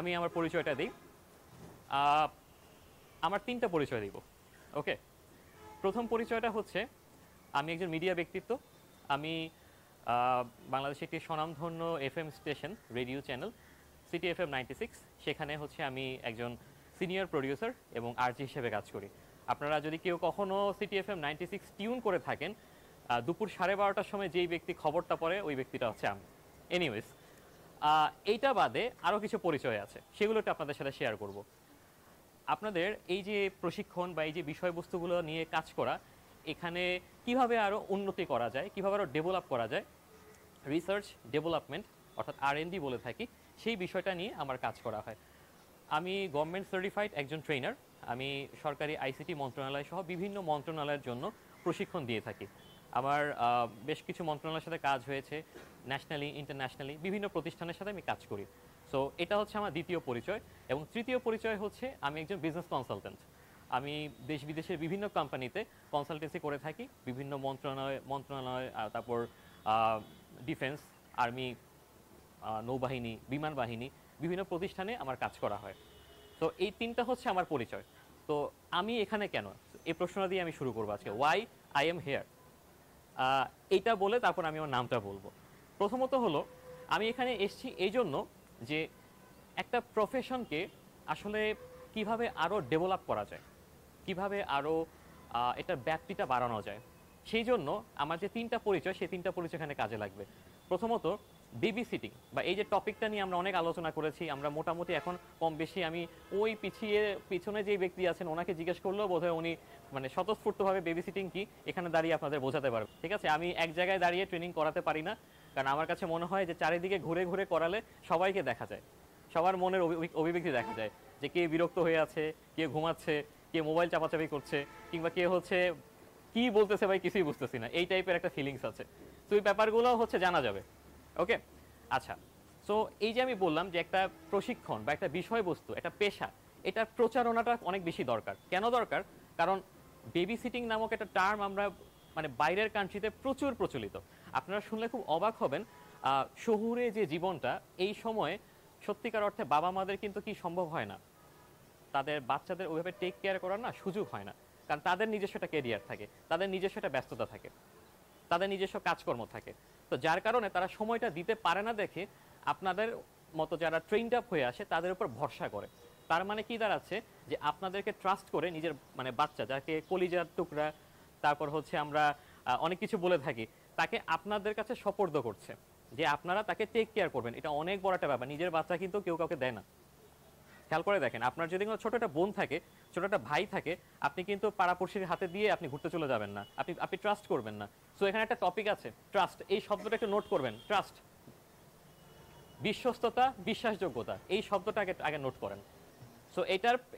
আমি আমার পরিচয়টা দিই। আহ, আমার 3টা পরিচয় দিব। ওকে, প্রথম পরিচয়টা হচ্ছে আমি একজন মিডিয়া ব্যক্তিত্ব। আমি বাংলাদেশে একটি স্বনামধন্য FM station, radio channel city FM 96, সেখানে হচ্ছে আমি একজন সিনিয়র প্রডিউসার এবং আরজি হিসেবে কাজ করি। আপনারা যদি কেউ কখনো সিটি এফএম 96 টিউন করে থাকেন, দুপুর 12:30টার সময় যেই ব্যক্তি খবরটা পড়ে ওই ব্যক্তিটা হচ্ছে আমি। এনিওয়েজ, এইটা বাদে আরও কিছু পরিচয় আছে, সেগুলোকে আপনাদের সাথে শেয়ার করব। আপনাদের এই যে প্রশিক্ষণ বা এই যে বিষয়বস্তুগুলো নিয়ে কাজ করা, এখানে কিভাবে আরও উন্নতি করা যায়, কিভাবে আরও ডেভেলপ করা যায়, রিসার্চ ডেভেলপমেন্ট অর্থাৎ R&D বলে থাকি, সেই বিষয়টা নিয়ে আমার কাজ করা হয়। আমি গভর্নমেন্ট সার্টিফাইড একজন ট্রেনার। আমি সরকারি আইসিটি মন্ত্রণালয় সহ বিভিন্ন মন্ত্রণালয়ের জন্য প্রশিক্ষণ দিয়ে থাকি। আমার বেশ কিছু মন্ত্রণালয়ের সাথে কাজ হয়েছে, ন্যাশনালি ইন্টারন্যাশনালি বিভিন্ন প্রতিষ্ঠানের সাথে আমি কাজ করি। সো এটা হচ্ছে আমার দ্বিতীয় পরিচয়। এবং তৃতীয় পরিচয় হচ্ছে আমি একজন বিজনেস কনসালটেন্ট। আমি দেশ বিদেশের বিভিন্ন কোম্পানিতে কনসালটেন্সি করে থাকি, বিভিন্ন মন্ত্রণালয় তারপর ডিফেন্স, আর্মি, নৌবাহিনী, বিমান বাহিনী, বিভিন্ন প্রতিষ্ঠানে আমার কাজ করা হয়। তো এই 3টা হচ্ছে আমার পরিচয়। তো আমি এখানে কেন, এই প্রশ্নটা দিয়ে আমি শুরু করবো আজকে। ওয়াই আই এম হেয়ার, এইটা বলে তারপর আমি আমার নামটা বলবো। প্রথমত হলো, আমি এখানে এসেছি এই জন্য যে একটা প্রফেশনকে আসলে কিভাবে আরও ডেভেলপ করা যায়, কিভাবে আরও এটার ব্যাপ্তিটা বাড়ানো যায়, সেই জন্য আমার যে 3টা পরিচয়, সেই 3টা পরিচয় এখানে কাজে লাগবে। প্রথমত বেবি সিটিং, বা এই যে টপিকটা নিয়ে আমরা অনেক আলোচনা করেছি, আমরা মোটামুটি এখন কম বেশি আমি ওই পিছনে যে ব্যক্তি আছেন ওনাকে জিজ্ঞেস করলেও বোধহয় উনি মানে স্বতঃস্ফূর্তভাবে বেবি সিটিং কি এখানে দাঁড়িয়ে আপনাদের বোঝাতে পারবে। ঠিক আছে, আমি এক জায়গায় দাঁড়িয়ে ট্রেনিং করাতে পারি না, কারণ আমার কাছে মনে হয় যে চারিদিকে ঘুরে ঘুরে করালে সবাইকে দেখা যায়, সবার মনের অভিব্যক্তি দেখা যায়, যে কে বিরক্ত হয়ে আছে, কে ঘুমাচ্ছে, কে মোবাইল চাপাচাপি করছে, কিংবা কে হচ্ছে কি বলতেছে ভাই কিছুই বুঝতেছি না, এই টাইপের একটা ফিলিংস আছে। তো এই ব্যাপারগুলো হচ্ছে জানা যাবে। ওকে, আচ্ছা। সো এই যে আমি বললাম যে একটা প্রশিক্ষণ বা একটা বিষয়বস্তু, একটা পেশা, এটার প্রচারণাটা অনেক বেশি দরকার। কেন দরকার? কারণ বেবি সিটিং নামক একটা টার্ম আমরা মানে বাইরের কান্ট্রিতে প্রচুর প্রচলিত। আপনারা শুনলে খুব অবাক হবেন, শহুরে যে জীবনটা, এই সময়ে সত্যিকার অর্থে বাবা মাদের কিন্তু কি সম্ভব হয় না, তাদের বাচ্চাদের ওইভাবে টেক কেয়ার করার না সুযোগ হয় না। কারণ তাদের নিজস্ব একটা ক্যারিয়ার থাকে, তাদের নিজস্ব একটা ব্যস্ততা থাকে, তাদের নিজস্ব কাজকর্ম থাকে। তো যার কারণে তারা সময়টা দিতে পারে না দেখে আপনাদের মতো যারা ট্রেইনড আপ হয়ে আসে তাদের উপর ভরসা করে। তার মানে কি দাঁড়াচ্ছে, যে আপনাদেরকে ট্রাস্ট করে নিজের মানে বাচ্চা যাকে কলিজার টুকরা, তারপর হচ্ছে আমরা অনেক কিছু বলে থাকি, তাকে আপনাদের কাছে সোপর্দ করছে যে আপনারা তাকে টেক কেয়ার করবেন। এটা অনেক বড় একটা ব্যাপার। নিজের বাচ্চা কিন্তু কেউ কাউকে দেয় না। খেয়াল করে দেখেন, আপনার যদি কোনো ছোট একটা বোন থাকে, ছোট একটা ভাই থাকে, আপনি কিন্তু পাড়াপড়শির হাতে দিয়ে আপনি ঘুরতে চলে যাবেন না, আপনি ট্রাস্ট করবেন না। সো এখানে একটা টপিক আছে ট্রাস্ট, এই শব্দটা একটু নোট করবেন। ট্রাস্ট, বিশ্বস্ততা, বিশ্বাসযোগ্যতা, এই শব্দটাকে আগে নোট করেন। সো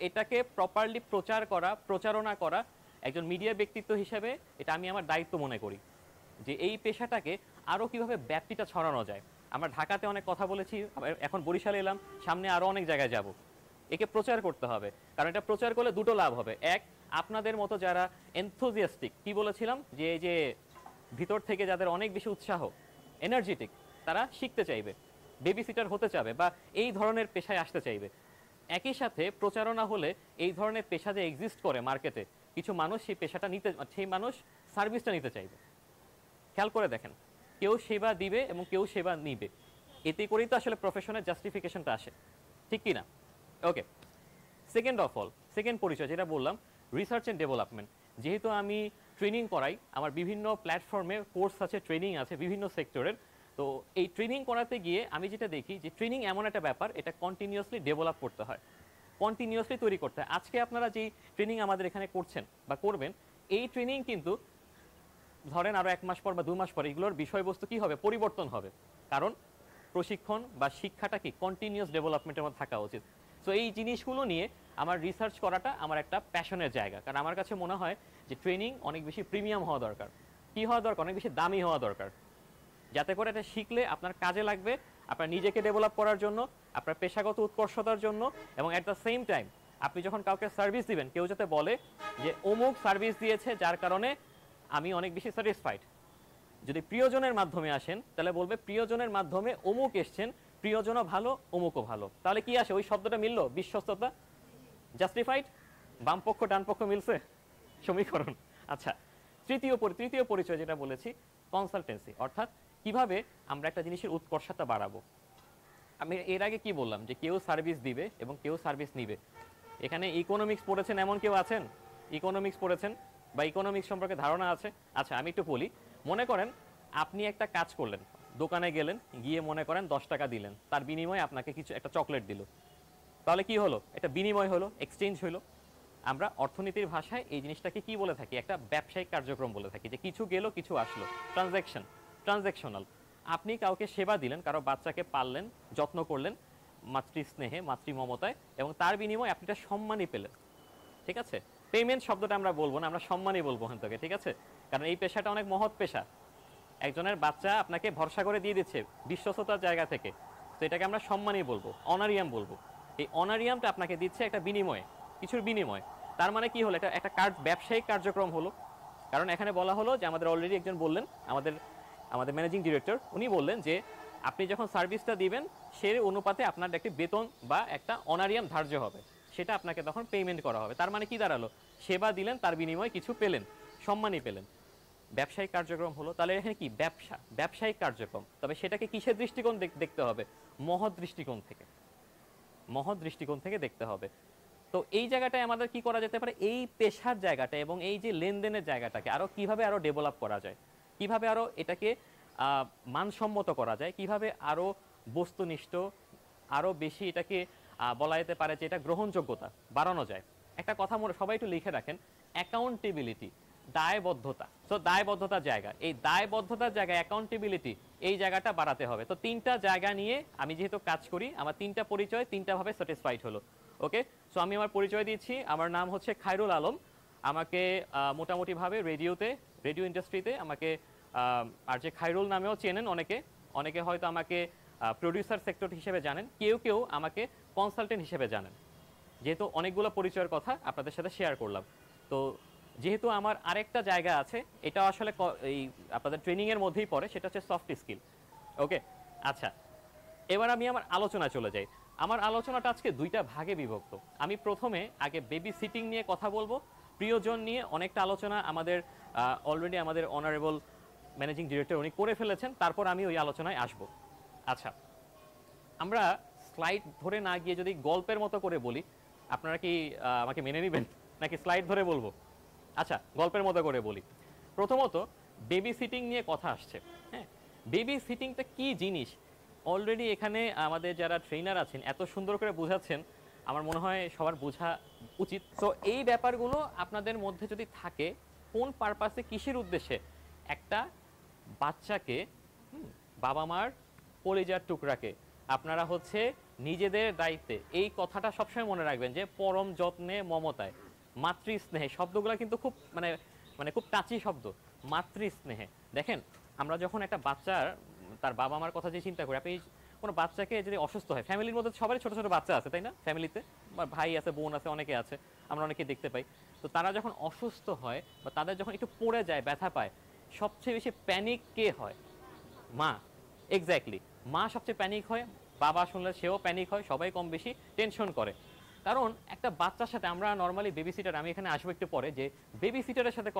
এটাকে প্রপারলি প্রচার করা, প্রচারণা করা একজন মিডিয়া ব্যক্তিত্ব হিসেবে এটা আমি আমার দায়িত্ব মনে করি, যে এই পেশাটাকে আরও কিভাবে ব্যাপ্তিটা ছড়ানো যায়। আমরা ঢাকাতে অনেক কথা বলেছি, এখন বরিশালে এলাম, সামনে আরও অনেক জায়গায় যাব। একে প্রচার করতে হবে, কারণ এটা প্রচার করলে দুটো লাভ হবে। এক, আপনাদের মতো যারা এনথুজিয়াস্টিক, কি বলেছিলাম, যে এই যে ভিতর থেকে যাদের অনেক বেশি উৎসাহ, এনার্জেটিক, তারা শিখতে চাইবে, বেবি সিটার হতে চাইবে বা এই ধরনের পেশায় আসতে চাইবে। একই সাথে প্রচারণা হলে এই ধরনের পেশা যে এক্সিস্ট করে মার্কেটে, কিছু মানুষ সেই পেশাটা নিতে, সেই মানুষ সার্ভিসটা নিতে চাইবে। খেয়াল করে দেখেন, কেউ সেবা দিবে এবং কেউ সেবা নিবে, এতে করেই তো আসলে প্রফেশনের জাস্টিফিকেশনটা আসে, ঠিক কি না? ওকে, সেকেন্ড অফ অল, সেকেন্ড পরিচয় যেটা বললাম, রিসার্চ অ্যান্ড ডেভেলপমেন্ট। যেহেতু আমি ট্রেনিং করাই, আমার বিভিন্ন প্ল্যাটফর্মে কোর্স আছে, ট্রেনিং আছে বিভিন্ন সেক্টরের। তো এই ট্রেনিং করাতে গিয়ে আমি যেটা দেখি, যে ট্রেনিং এমন একটা ব্যাপার, এটা কন্টিনিউয়াসলি ডেভেলপ করতে হয়, কন্টিনিউয়াসলি তৈরি করতে হয়। আজকে আপনারা যেই ট্রেনিং আমাদের এখানে করছেন বা করবেন, এই ট্রেনিং কিন্তু ধরেন আরও 1 মাস পর বা 2 মাস পর এগুলোর বিষয়বস্তু কি হবে, পরিবর্তন হবে। কারণ প্রশিক্ষণ বা শিক্ষাটা কি কন্টিনিউয়াস ডেভেলপমেন্টের মধ্যে থাকা উচিত। সো এই জিনিসগুলো নিয়ে আমার রিসার্চ করাটা আমার একটা প্যাশনের জায়গা। কারণ আমার কাছে মনে হয় যে ট্রেনিং অনেক বেশি প্রিমিয়াম হওয়া দরকার। কি হওয়া দরকার? অনেক বেশি দামি হওয়া দরকার, যাতে করে এটা শিখলে আপনার কাজে লাগবে, আপনার নিজেকে ডেভেলপ করার জন্য, আপনার পেশাগত উৎকর্ষতার জন্য, এবং অ্যাট দ্য সেম টাইম আপনি যখন কাউকে সার্ভিস দিবেন, কেউ যাতে বলে যে অমুক সার্ভিস দিয়েছে যার কারণে আমি অনেক বেশি স্যাটিসফাইড। যদি প্রিয়জনের মাধ্যমে আসেন, তাহলে বলবে প্রিয়জনের মাধ্যমে অমুক এসছেন, প্রিয়জনও ভালো, অমুকও ভালো, তাহলে কি আসে? ওই শব্দটা মিললো, বিশ্বস্ততা, জাস্টিফাইড, বাম পক্ষ ডান পক্ষ মিলছে, সমীকরণ। আচ্ছা, তৃতীয় পরিচয় যেটা বলেছি, কনসালটেন্সি, অর্থাৎ কিভাবে আমরা একটা জিনিসের উৎকর্ষতা বাড়াবো। আমি এর আগে কি বললাম যে কেউ সার্ভিস দিবে এবং কেউ সার্ভিস নিবে। এখানে ইকোনমিক্স পড়েছেন এমন কেউ আছেন? ইকোনমিক্স পড়েছেন বা ইকোনমিক্স সম্পর্কে ধারণা আছে? আচ্ছা, আমি একটু বলি। মনে করেন আপনি একটা কাজ করলেন, দোকানে গেলেন, গিয়ে মনে করেন 10 টাকা দিলেন, তার বিনিময়ে আপনাকে কিছু একটা চকলেট দিল, তাহলে কি হলো? একটা বিনিময় হলো, এক্সচেঞ্জ হলো। আমরা অর্থনীতির ভাষায় এই জিনিসটাকে কি বলে থাকি? একটা ব্যবসায়িক কার্যক্রম বলে থাকি, যে কিছু গেল কিছু আসলো, ট্রানজ্যাকশনাল। আপনি কাউকে সেবা দিলেন, কারো বাচ্চাকে পাললেন, যত্ন করলেন মাতৃ স্নেহে, মাতৃ মমতায়, এবং তার বিনিময়ে আপনি একটা সম্মানই পেলেন। ঠিক আছে? পেমেন্ট শব্দটা আমরা বলবো না, আমরা সম্মানই বলবো ওখান থেকে। ঠিক আছে? কারণ এই পেশাটা অনেক মহৎ পেশা। একজনের বাচ্চা আপনাকে ভরসা করে দিয়ে দিচ্ছে বিশ্বস্ততার জায়গা থেকে, তো এটাকে আমরা সম্মানই বলবো, অনারিয়াম বলবো। এই অনারিয়ামটা আপনাকে দিচ্ছে একটা বিনিময়ে, কিছুর বিনিময়। তার মানে কি হলো? এটা একটা ব্যবসায়িক কার্যক্রম হলো। কারণ এখানে বলা হলো যে, আমাদের অলরেডি একজন বললেন, আমাদের ম্যানেজিং ডিরেক্টর, উনি বললেন যে আপনি যখন সার্ভিসটা দিবেন সেই অনুপাতে আপনার একটি বেতন বা একটা অনারিয়াম ধার্য হবে, সেটা আপনাকে তখন পেমেন্ট করা হবে। তার মানে কি দাঁড়ালো? সেবা দিলেন, তার বিনিময়ে কিছু পেলেন, সম্মানই পেলেন। ব্যবসায়িক কার্যক্রম হলো। তাহলে এখানে কি? ব্যবসায়িক কার্যক্রম। তবে সেটাকে কিসের দৃষ্টিকোণ দেখতে হবে? মহৎ দৃষ্টিকোণ থেকে দেখতে হবে। তো এই জায়গাটায় আমাদের কি করা যেতে পারে? এই পেশার জায়গাটা এবং এই যে লেনদেনের জায়গাটাকে আরো কিভাবে আরো ডেভেলপ করা যায়, কিভাবে আরো এটাকে মানসম্মত করা যায়, কিভাবে আরো বস্তুনিষ্ঠ, আরো বেশি এটাকে বলা যেতে পারে যে এটা গ্রহণযোগ্যতা বাড়ানো যায়। একটা কথা সবাই একটু লিখে রাখেন, অ্যাকাউন্টেবিলিটি, দায়বদ্ধতা। তো দায়বদ্ধতার জায়গা, এই দায়বদ্ধতার জায়গা, অ্যাকাউন্টেবিলিটি, এই জায়গাটা বাড়াতে হবে। তো 3টা জায়গা নিয়ে আমি যেহেতু কাজ করি, আমার 3টা পরিচয় 3টা ভাবে স্যাটিসফাইড হলো। ওকে, সো আমি আমার পরিচয় দিচ্ছি। আমার নাম হচ্ছে খায়রুল আলম। আমাকে মোটামুটিভাবে রেডিও ইন্ডাস্ট্রিতে আমাকে আর যে খায়রুল নামেও চেনেন অনেকে হয়তো আমাকে প্রডিউসার সেক্টর হিসেবে জানেন, কেউ আমাকে কনসালটেন্ট হিসেবে জানেন। যেহেতু অনেকগুলো পরিচয়ের কথা আপনাদের সাথে শেয়ার করলাম, তো যেহেতু আমার আরেকটা জায়গা আছে, এটা আসলে এই আপনাদের ট্রেনিংয়ের মধ্যেই পড়ে, সেটা হচ্ছে সফট স্কিল। ওকে, আচ্ছা, এবার আমি আমার আলোচনায় চলে যাই। আমার আলোচনাটা আজকে 2টা ভাগে বিভক্ত। আমি প্রথমে আগে বেবি সিটিং নিয়ে কথা বলবো, প্রিয়জন নিয়ে অনেকটা আলোচনা আমাদের অলরেডি আমাদের অনারেবল ম্যানেজিং ডিরেক্টর উনি করে ফেলেছেন, তারপর আমি ওই আলোচনায় আসব। আচ্ছা, আমরা স্লাইড ধরে না গিয়ে যদি গল্পের মতো করে বলি, আপনারা কি আমাকে মেনে নেবেন নাকি স্লাইড ধরে বলবো? আচ্ছা, গল্পের মতো করে বলি। প্রথমত বেবি সিটিং নিয়ে কথা আসছে। হ্যাঁ, বেবি সিটিংটা কি জিনিস অলরেডি এখানে আমাদের যারা ট্রেনার আছেন এত সুন্দর করে বোঝাচ্ছেন, আমার মনে হয় সবার বোঝা উচিত। তো এই ব্যাপারগুলো আপনাদের মধ্যে যদি থাকে, কোন পারপাসে, কিসের উদ্দেশ্যে একটা বাচ্চাকে, বাবা মার কলিজার টুকরাকে আপনারা হচ্ছে নিজেদের দায়িত্বে, এই কথাটা সবসময় মনে রাখবেন যে পরম যত্নে, মমতায়, মাতৃস্নেহে, শব্দগুলো কিন্তু খুব মানে খুব টাচি শব্দ। মাতৃস্নেহে দেখেন, আমরা যখন একটা বাচ্চার তার বাবা মার কথা যে চিন্তা করি, আপনি কোনো বাচ্চাকে যদি অসুস্থ হয়, ফ্যামিলির মধ্যে সবারই ছোট ছোট বাচ্চা আছে, তাই না? ফ্যামিলিতে ভাই আছে, বোন আছে, অনেকে আছে, আমরা অনেকে দেখতে পাই। তো তারা যখন অসুস্থ হয় বা তাদের যখন একটু পড়ে যায়, ব্যথা পায়, সবচেয়ে বেশি প্যানিক কে হয়? মা। এক্স্যাক্টলি, মা সবচেয়ে প্যানিক হয়। বাবা শুনলে সেও প্যানিক হয়, সবাই কম বেশি টেনশন করে। কারণ একটা বাচ্চার সাথে আমরা নর্মালি বেবি সিটার, আমি এখানে আসবো একটু পরে, যে বেবি সিটারের সাথে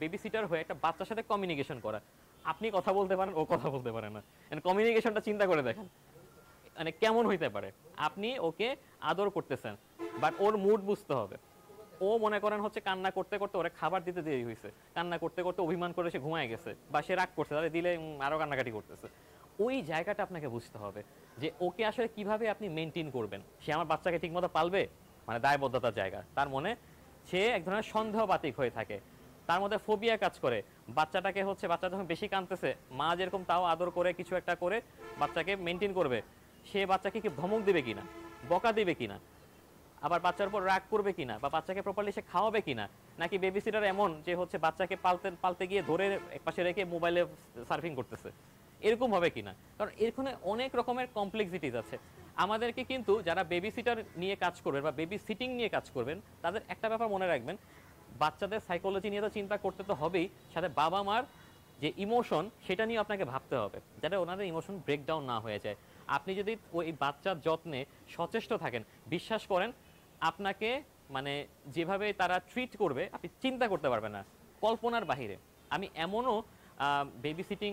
বেবি সিটার হয়ে একটা বাচ্চার সাথে কমিউনিকেশন করা। আপনি কথা বলতে পারেন, ও কথা বলতে পারে না, কমিউনিকেশনটা চিন্তা করে দেখেন মানে কেমন হইতে পারে। আপনি ওকে আদর করতেছেন, বাট ওর মুড বুঝতে হবে। ও মনে করেন হচ্ছে কান্না করতে করতে ওরে খাবার দিতে দেরি হয়েছে, কান্না করতে করতে অভিমান করে সে ঘুমায় গেছে, বা সে রাগ করছে, তাহলে দিলে আরো কান্নাকাটি করতেছে। ওই জায়গাটা আপনাকে বুঝতে হবে যে ওকে আসলে কিভাবে আপনি মেনটেন করবেন। সে আমার বাচ্চাকে ঠিকমতো পালবে, মানে দায়বদ্ধতার জায়গা। তার মনে সে এক ধরনের সন্দেহবাতিক হয়ে থাকে, তার মধ্যে ফোবিয়া কাজ করে। বাচ্চাটাকে হচ্ছে, বাচ্চা যখন বেশি কাঁদতেছে, মা যেরকম তাও আদর করে কিছু একটা করে বাচ্চাকে মেনটেন করবে, সে বাচ্চাকে কি ধমক দিবে কিনা, বকা দিবে কিনা, আবার বাচ্চার উপর রাগ করবে কিনা, বা বাচ্চাকে প্রপারলি সে খাওয়াবে কিনা, নাকি বেবি সিটার এমন যে হচ্ছে বাচ্চাকে পালতে গিয়ে ধরে একপাশে রেখে মোবাইলে সার্ফিং করতেছে, এরকম হবে কিনা। কারণ এখানে অনেক রকমের কমপ্লেক্সিটিস আছে। আমাদেরকে কিন্তু যারা বেবি সিটার নিয়ে কাজ করবেন বা বেবি সিটিং নিয়ে কাজ করবেন, তাদের একটা ব্যাপার মনে রাখবেন, বাচ্চাদের সাইকোলজি নিয়ে তো চিন্তা করতে তো হবেই, সাথে বাবা মার যে ইমোশন সেটা নিয়ে আপনাকে ভাবতে হবে, যাতে ওনাদের ইমোশন ব্রেকডাউন না হয়ে যায়। আপনি যদি ওই বাচ্চার যত্নে সচেষ্ট থাকেন, বিশ্বাস করেন আপনাকে মানে যেভাবে তারা ট্রিট করবে আপনি চিন্তা করতে পারবেন না, কল্পনার বাহিরে। আমি এমনও বেবি সিটিং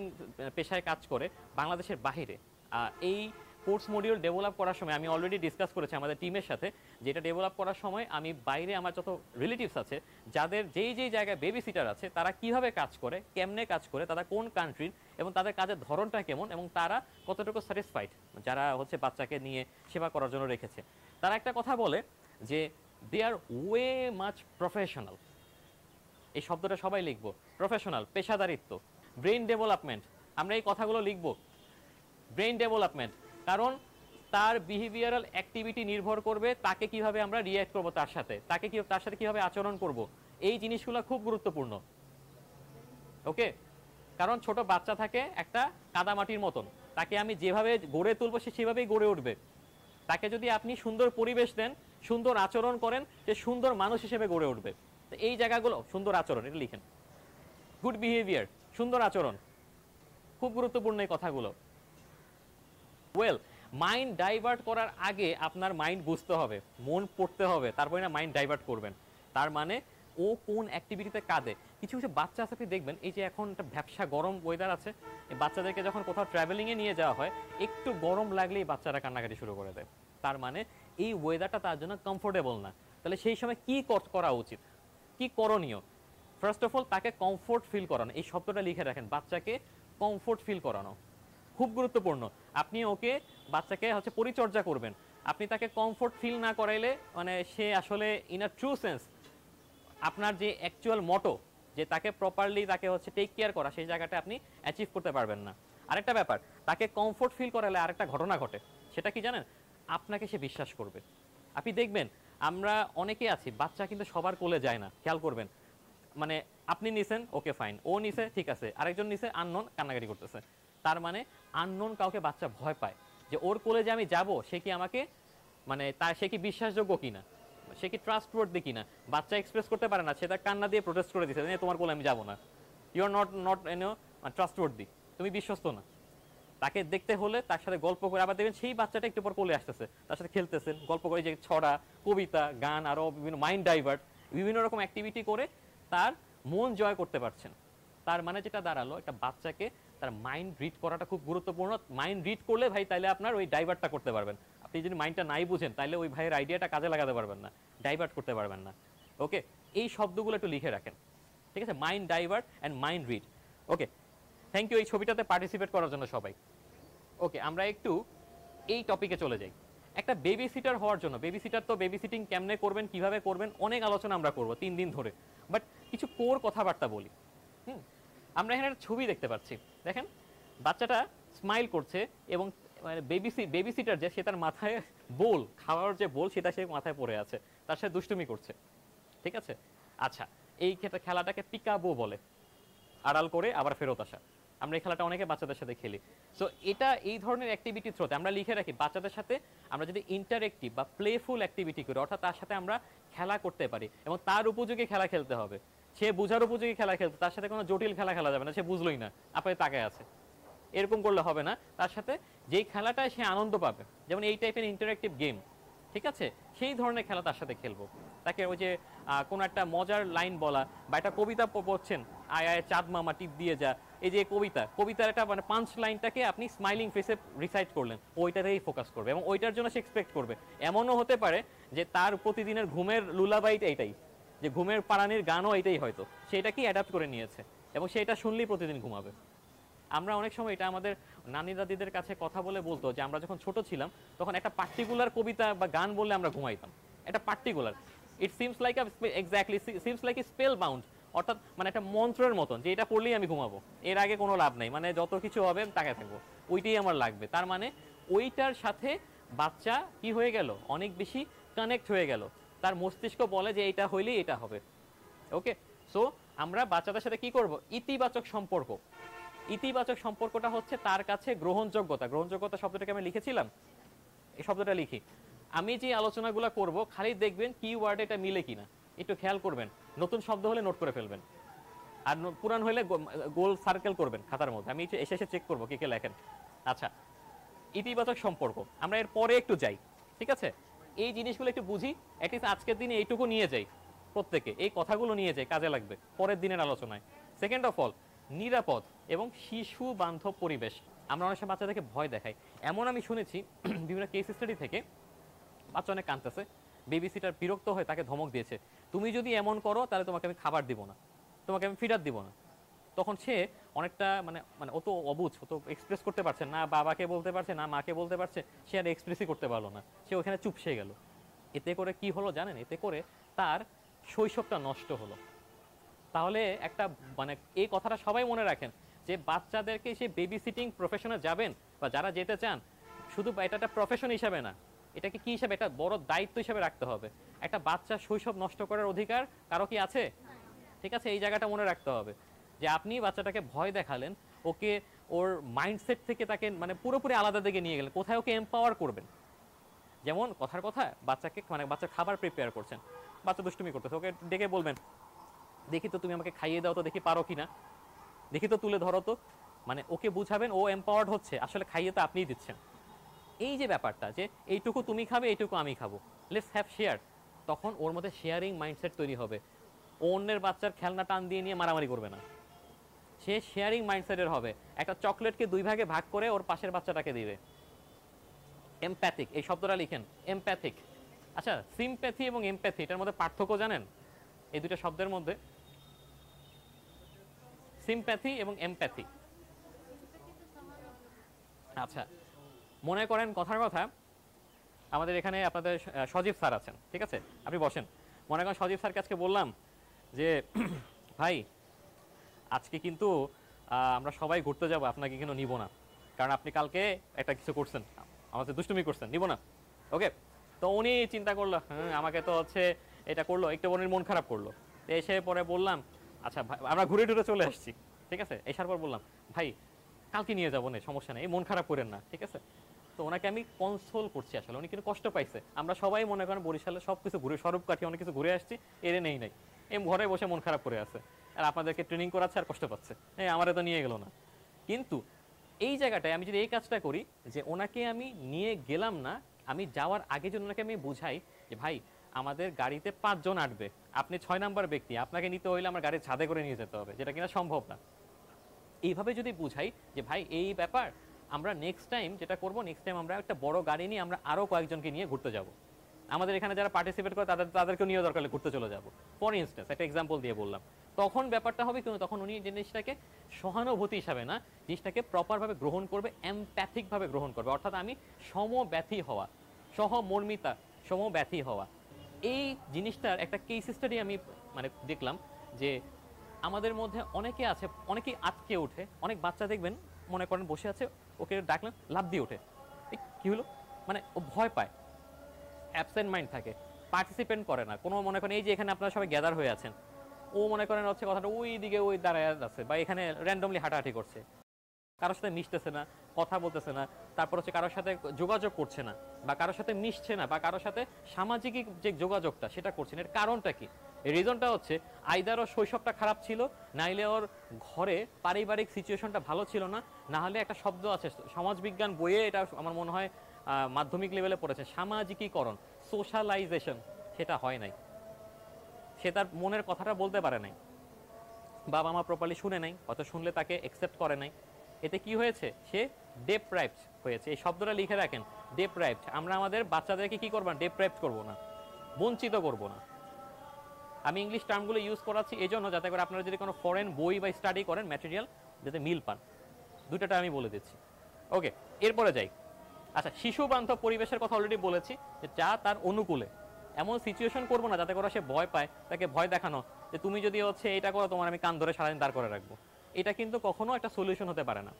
পেশায় কাজ করে বাংলাদেশের বাহিরে এই কোর্স মডিউল ডেভেলপ করার সময় আমি অলরেডি ডিসকাস করেছি আমাদের টিমের সাথে, যেটা ডেভেলপ করার সময় আমি বাইরে আমার যত রিলেটিভস আছে যাদের যেই যেই জায়গায় বেবি সিটার আছে তারা কিভাবে কাজ করে, কেমনে কাজ করে, তারা কোন কান্ট্রির এবং তাদের কাজের ধরনটা কেমন এবং তারা কতটুকু স্যাটিসফাইড যারা হচ্ছে বাচ্চাকে নিয়ে সেবা করার জন্য রেখেছে, তারা একটা কথা বলে যে দে আর ওয়ে মাচ প্রফেশনাল। এই শব্দটা সবাই লিখবো, প্রফেশনাল, পেশাদারিত্ব, ব্রেইন ডেভেলপমেন্ট, আমরা এই কথাগুলো লিখবো। ব্রেইন ডেভেলপমেন্ট, কারণ তার বিহেভিয়ারাল অ্যাক্টিভিটি নির্ভর করবে তাকে কিভাবে আমরা রিঅ্যাক্ট করবো, তার সাথে তার সাথে কিভাবে আচরণ করব, এই জিনিসগুলো খুব গুরুত্বপূর্ণ। ওকে, কারণ ছোট বাচ্চা থাকে একটা কাদামাটির মতন, তাকে আমি যেভাবে গড়ে তুলবো সে সেভাবেই গড়ে উঠবে। তাকে যদি আপনি সুন্দর পরিবেশ দেন, সুন্দর আচরণ করেন, সে সুন্দর মানুষ হিসেবে গড়ে উঠবে। তো এই জায়গাগুলো সুন্দর আচরণ, এটা লিখেন, গুড বিহেভিয়ার, সুন্দর আচরণ, খুব গুরুত্বপূর্ণ এই কথাগুলো। ওয়েল, মাইন্ড ডাইভার্ট করার আগে আপনার মাইন্ড বুঝতে হবে, মন পড়তে হবে, তারপরে না মাইন্ড ডাইভার্ট করবেন। তার মানে ও কোন অ্যাক্টিভিটিতে কাঁদে। কিছু কিছু বাচ্চা আছে আপনি দেখবেন, এই যে এখন একটা ব্যবসা গরম ওয়েদার আছে, এই বাচ্চাদেরকে যখন কোথাও ট্রাভেলিংয়ে নিয়ে যাওয়া হয় একটু গরম লাগলেই বাচ্চারা কান্নাকাটি শুরু করে দেয়। তার মানে এই ওয়েদারটা তার জন্য কমফোর্টেবল না। তাহলে সেই সময় কি করা উচিত, কি করণীয়? ফার্স্ট অফ অল তাকে কমফোর্ট ফিল করানো, এই শব্দটা লিখে রাখেন, বাচ্চাকে কমফোর্ট ফিল করানো খুব গুরুত্বপূর্ণ। আপনি ওকে বাচ্চাকে হচ্ছে পরিচর্যা করবেন, আপনি তাকে কমফোর্ট ফিল না করাইলে মানে সে আসলে ইন আ ট্রু সেন্স আপনার যে অ্যাকচুয়াল মটো যে তাকে প্রপারলি তাকে হচ্ছে টেক কেয়ার করা, সেই জায়গাটা আপনি অ্যাচিভ করতে পারবেন না। আরেকটা ব্যাপার, তাকে কমফোর্ট ফিল করালে আরেকটা ঘটনা ঘটে, সেটা কি জানেন? আপনাকে সে বিশ্বাস করবে। আপনি দেখবেন আমরা অনেকে আছি, বাচ্চা কিন্তু সবার কোলে যায় না, খেয়াল করবেন। মানে আপনি নিছেন, ওকে ফাইন, ও নিছে, ঠিক আছে, আরেকজন নিছে, আননোন, কান্নাকাটি করতেছে। তার মানে আননোন কাউকে বাচ্চা ভয় পায় যে ওর কোলে যে আমি যাব সে কি আমাকে মানে সে কি বিশ্বাসযোগ্য কিনা, সে কি ট্রাস্টওয়ার্দি কিনা। বাচ্চা এক্সপ্রেস করতে পারে না, সে তার কান্না দিয়ে প্রোটেস্ট করে দিচ্ছে, তোমার কোলে আমি যাবো না, ইউ আর নট ট্রাস্টওয়ার্দি, তুমি বিশ্বস্ত না। তাকে দেখতে হলে তার সাথে গল্প করে, আবার দেখবেন সেই বাচ্চাটা একটু পর কোলে আসতেছে, তার সাথে খেলতেছেন, গল্প করে, যে ছড়া, কবিতা, গান, আরো বিভিন্ন মাইন্ড ডাইভার্ট, বিভিন্ন রকম অ্যাক্টিভিটি করে তার মন জয় করতে পারছেন। তার মানে যেটা দাঁড়ালো, একটা বাচ্চাকে তার মাইন্ড রিড করাটা খুব গুরুত্বপূর্ণ। মাইন্ড রিড করলে ভাই তাইলে আপনার ওই ডাইভার্টটা করতে পারবেন। আপনি যদি মাইন্ডটা নাই বুঝেন তাইলে ওই ভাইয়ের আইডিয়াটা কাজে লাগাতে পারবেন না, ডাইভার্ট করতে পারবেন না। ওকে, এই শব্দগুলো একটু লিখে রাখেন, ঠিক আছে? Mind divert and mind read. Okay, thank you এই ছবিটাতে পার্টিসিপেট করার জন্য সবাই। ওকে, আমরা একটু এই টপিকে চলে যাই। একটা বেবি সিটার হওয়ার জন্য, বেবি সিটার তো বেবি সিটিং কেমনে করবেন, কিভাবে করবেন, অনেক আলোচনা আমরা করবো 3 দিন ধরে, বাট কিছু কোর কথাবার্তা বলি। আমরা এখানে একটা ছবি দেখতে পাচ্ছি, দেখেন বাচ্চাটা স্মাইল করছে এবং বেবি সিটার যে সে তার মাথায় বোল, খাওয়ার যে বোল সেটা সে মাথায় পড়ে আছে, তার সাথে দুষ্টুমি করছে, ঠিক আছে? আচ্ছা, এই খেলাটাকে পিকাবো বলে, আড়াল করে আবার ফেরত আসা। আমরা এই খেলাটা অনেকে বাচ্চাদের সাথে খেলি। সো এটা এই ধরনের অ্যাক্টিভিটি থ্রোতে আমরা লিখে রাখি, বাচ্চাদের সাথে আমরা যদি ইন্টারেক্টিভ বা প্লেফুল অ্যাক্টিভিটি করি, অর্থাৎ তার সাথে আমরা খেলা করতে পারি এবং তার উপযোগী খেলা খেলতে হবে। সে বুঝার উপযোগী খেলা খেলতে, তার সাথে কোনো জটিল খেলা খেলা যাবে না, সে বুঝলোই না, আপনার তাকায় আছে, এরকম করলে হবে না। তার সাথে যেই খেলাটায় সে আনন্দ পাবে, যেমন এই টাইপের ইন্টারেক্টিভ গেম, ঠিক আছে, সেই ধরনের খেলা তার সাথে খেলবো। তাকে ওই যে কোনো একটা মজার লাইন বলা, বা একটা কবিতা পড়ছেন, আয় আয় চাঁদ মামা টিপ দিয়ে যা, এই যে কবিতার একটা মানে পাঁচ লাইনটাকে আপনি স্মাইলিং ফেসে রিসাইট করলেন, ওইটাতেই ফোকাস করবে এবং ওইটার জন্য সে এক্সপেক্ট করবে। এমনও হতে পারে যে তার প্রতিদিনের ঘুমের লুলাবাইট এইটাই, যে ঘুমের পাড়ানির গানও এইটাই, হয়তো সেটা কি অ্যাডাপ্ট করে নিয়েছে এবং সেটা শুনলেই প্রতিদিন ঘুমাবে। আমরা অনেক সময় এটা আমাদের নানি দাদিদের কাছে কথা বলে বলতো যে আমরা যখন ছোট ছিলাম তখন একটা পার্টিকুলার কবিতা বা গান বললে আমরা ঘুমাইতাম, এটা particular, it seems like exactly seems like spell bound, অর্থাৎ মানে একটা মন্ত্রের মতন, যে এটা পড়লেই আমি ঘুমাবো, এর আগে কোনো লাভ নাই, মানে যত কিছু হবে তাকায় থাকবো, ওইটাই আমার লাগবে। তার মানে ওইটার সাথে বাচ্চা কি হয়ে গেল, অনেক বেশি কানেক্ট হয়ে গেল, তার মস্তিষ্ক বলে যে এটা হইলেই এটা হবে। ওকে, সো আমরা বাচ্চাদের সাথে কি করব, ইতিবাচক সম্পর্ক। ইতিবাচক সম্পর্কটা হচ্ছে তার কাছে গ্রহণযোগ্যতা। গ্রহণযোগ্যতা শব্দটাকে আমি লিখেছিলাম, এই শব্দটা লিখি। আমি যে আলোচনাগুলো করব খালি দেখবেন কি ওয়ার্ড এটা মিলে কিনা, একটু খেয়াল করবেন, নতুন শব্দ হলে নোট করে ফেলবেন, আর পুরান হলে গোল সার্কেল করবেন খাতার মধ্যে, আমি এসে চেক করবো কে কে লেখেন। আচ্ছা, ইতিবাচক সম্পর্ক, আমরা এর পরে একটু যাই, ঠিক আছে? এই জিনিসগুলো একটু বুঝি, অ্যাটলিস্ট আজকের দিনে এইটুকু নিয়ে যাই, প্রত্যেকে এই কথাগুলো নিয়ে যাই, কাজে লাগবে পরের দিনের আলোচনায়। সেকেন্ড অফ অল, নিরাপদ এবং শিশু বান্ধব পরিবেশ। আমরা অনেক সময় বাচ্চাদেরকে ভয় দেখাই, এমন আমি শুনেছি বিভিন্ন কেস স্টাডি থেকে, বাচ্চা অনেক কাঁদতেছে, বেবি সিটার বিরক্ত হয়ে তাকে ধমক দিয়েছে, তুমি যদি এমন করো তাহলে তোমাকে আমি খাবার দিব না, তোমাকে আমি ফিডার দিব না। তখন সে অনেকটা মানে মানে ও তো অবুঝ, ও তো এক্সপ্রেস করতে পারছে না, বাবাকে বলতে পারছে না, মাকে বলতে পারছে, সে আর এক্সপ্রেসই করতে পারলো না, সে ওখানে চুপসে গেল। এতে করে কি হলো জানেন? এতে করে তার শৈশবটা নষ্ট হলো। তাহলে একটা মানে এই কথাটা সবাই মনে রাখেন যে বাচ্চাদেরকে সে বেবি সিটিং প্রফেশনে যাবেন বা যারা যেতে চান, শুধু এটা একটা প্রফেশন হিসাবে না, এটাকে কি হিসাবে, একটা বড় দায়িত্ব হিসাবে রাখতে হবে। একটা বাচ্চার শৈশব নষ্ট করার অধিকার কারো কি আছে? ঠিক আছে, এই জায়গাটা মনে রাখতে হবে যে আপনি বাচ্চাটাকে ভয় দেখালেন, ওকে ওর মাইন্ডসেট থেকে তাকে মানে পুরোপুরি আলাদা দিকে নিয়ে গেলেন, কোথায় ওকে এম্পাওয়ার করবেন। যেমন কথার কথা, বাচ্চাকে মানে বাচ্চার খাবার প্রিপেয়ার করছেন, বাচ্চা দুষ্টুমি করতেছে, ওকে ডেকে বলবেন, দেখি তো তুমি আমাকে খাইয়ে দাও তো, দেখি পারো কিনা, দেখি তো তুলে ধরো তো। মানে ওকে বুঝাবেন ও এম্পাওয়ার্ড হচ্ছে, আসলে খাইয়ে তো আপনিই দিচ্ছেন। এই যে ব্যাপারটা যে এইটুকু তুমি খাবে, এইটুকু আমি খাবো, লেটস হ্যাভ শেয়ার, তখন ওর মধ্যে শেয়ারিং মাইন্ডসেট তৈরি হবে। ও অন্যের বাচ্চার খেলনা টান দিয়ে নিয়ে মারামারি করবে না, সে শেয়ারিং মাইন্ডসেটের হবে। একটা চকলেটকে দুই ভাগে ভাগ করে ওর পাশের বাচ্চাটাকে দিবে। এমপ্যাথিক, এই শব্দটা লিখেন, এমপ্যাথিক। আচ্ছা, সিম্প্যাথি এবং এমপ্যাথি, এটার মধ্যে পার্থক্য জানেন? এই দুটো শব্দের মধ্যে, সিম্প্যাথি এবং এমপ্যাথি। আচ্ছা, মনে করেন কথার কথা, আমাদের এখানে আপনাদের সজীব স্যার আছেন, ঠিক আছে? আপনি বসেন, মনে করেন সজীব স্যারকে আজকে বললাম যে ভাই আজকে কিন্তু আমরা সবাই ঘুরতে যাব, আপনাকে কিন্তু নিব না, কারণ আপনি কালকে একটা কিছু করছেন, আমাদের দুষ্টুমি করছেন, নিব না। ওকে, তো উনি চিন্তা করলো, হ্যাঁ আমাকে তো হচ্ছে এটা করলো, একটু বোনের মন খারাপ করলো। তো এসে পরে বললাম, আচ্ছা ভাই, আমরা ঘুরে টুরে চলে আসছি, ঠিক আছে? এসার পর বললাম, ভাই কালকে নিয়ে যাবো না, সমস্যা নেই, মন খারাপ করেন না, ঠিক আছে? তো ওনাকে আমি কনসোল করছি, আসলে উনি কিন্তু কষ্ট পাইছে। আমরা সবাই মনে করেন বরিশালে সব কিছু ঘুরে, স্বরূপ কাঠি অনেক কিছু ঘুরে আসছি, এরে নেই নাই, এই ঘরে বসে মন খারাপ করে আছে, আর আপনাদেরকে ট্রেনিং করাচ্ছে আর কষ্ট পাচ্ছে, এই আমারে তো নিয়ে গেল না। কিন্তু এই জায়গাটায় আমি যদি এই কাজটা করি যে ওনাকে আমি নিয়ে গেলাম না, আমি যাওয়ার আগে যদি ওনাকে আমি বুঝাই যে ভাই আমাদের গাড়িতে 5 জন আটবে, আপনি 6 নাম্বার ব্যক্তি, আপনাকে নিতে হইলে আমার গাড়ির ছাদে করে নিয়ে যেতে হবে, যেটা কিনা সম্ভব না। এইভাবে যদি বুঝাই যে ভাই এই ব্যাপার, আমরা নেক্সট টাইম যেটা করবো, নেক্সট টাইম আমরা একটা বড় গাড়ি নিয়ে আমরা আরো কয়েকজনকে নিয়ে ঘুরতে যাব, আমাদের এখানে যারা পার্টিসিপেট করে তাদেরকে নিয়ে দরকার হলে ঘুরতে চলে যাবো, ফর ইনস্টেন্স একটা এক্সাম্পল দিয়ে বললাম। তখন ব্যাপারটা হবে কিন্তু তখন উনি জিনিসটাকে সহানুভূতি হিসাবে না, জিনিসটাকে প্রপারভাবে গ্রহণ করবে, এমপ্যাথিক ভাবে গ্রহণ করবে, অর্থাৎ আমি সমব্যথী হওয়া, সহমর্মিতা, সমব্যথী হওয়া। এই জিনিসটার একটা কেস স্টাডি আমি মানে দেখলাম যে আমাদের মধ্যে অনেকে আছে, অনেকেই আটকে ওঠে, অনেক বাচ্চা দেখবেন মনে করেন বসে আছে, ওকে ডাকলেন লাফ দিয়ে ওঠে, কি হলো, মানে ও ভয় পায়, অ্যাবসেন্ট মাইন্ড থাকে, পার্টিসিপেন্ট করে না কোনো। মনে করেন এই যে এখানে আপনারা সবাই গ্যাদার হয়ে আছেন, ও মনে করেন হচ্ছে কথাটা ওই দিকে ওই দাঁড়ায় আছে, বা এখানে র্যান্ডমলি হাঁটাহাঁটি করছে, কারোর সাথে মিশতেছে না, কথা বলতেছে না, তারপর হচ্ছে কারোর সাথে যোগাযোগ করছে না, বা কারোর সাথে মিশছে না, বা কারোর সাথে সামাজিক যে যোগাযোগটা সেটা করছে না। এর কারণটা কি? এই রিজনটা হচ্ছে আইদার ওর শৈশবটা খারাপ ছিল, নাইলে ওর ঘরে পারিবারিক সিচুয়েশনটা ভালো ছিল না, না হলে একটা শব্দ আছে সমাজবিজ্ঞান বইয়ে, এটা আমার মনে হয় মাধ্যমিক লেভেলে পড়েছে, সামাজিকীকরণ, সোশ্যালাইজেশন, সেটা হয় নাই। সে তার মনের কথাটা বলতে পারে নাই, বাবা মা প্রপারলি শুনে নাই, হয়তো শুনলে তাকে অ্যাকসেপ্ট করে নাই। এতে কি হয়েছে? সে ডেপ্রাইভড হয়েছে। এই শব্দটা লিখে রাখেন, ডেপ্রাইভড। আমরা আমাদের বাচ্চাদেরকে কি করবো না? ডেপ্রাইভড করবো না, বঞ্চিত করবো না। আমি ইংলিশ টার্মগুলো ইউজ করাচ্ছি এই জন্য যাতে করে আপনারা যদি কোনো ফরেন বই বা স্টাডি করেন ম্যাটেরিয়াল যাতে মিল পান। দুটাটা আমি বলে দিচ্ছি। ওকে, এরপরে যাই। আচ্ছা, শিশু বান্ধব পরিবেশের কথা অলরেডি বলেছি, যে যা তার অনুকূলে, এমন সিচুয়েশন করবো না যাতে করে সে ভয় পায়, তাকে ভয় দেখানো যে তুমি যদি হচ্ছে এটা করো তোমার আমি কান ধরে সারাদিন দাঁড় করে রাখবো, এটা কিন্তু কখনো একটা সলিউশন হতে পারে না।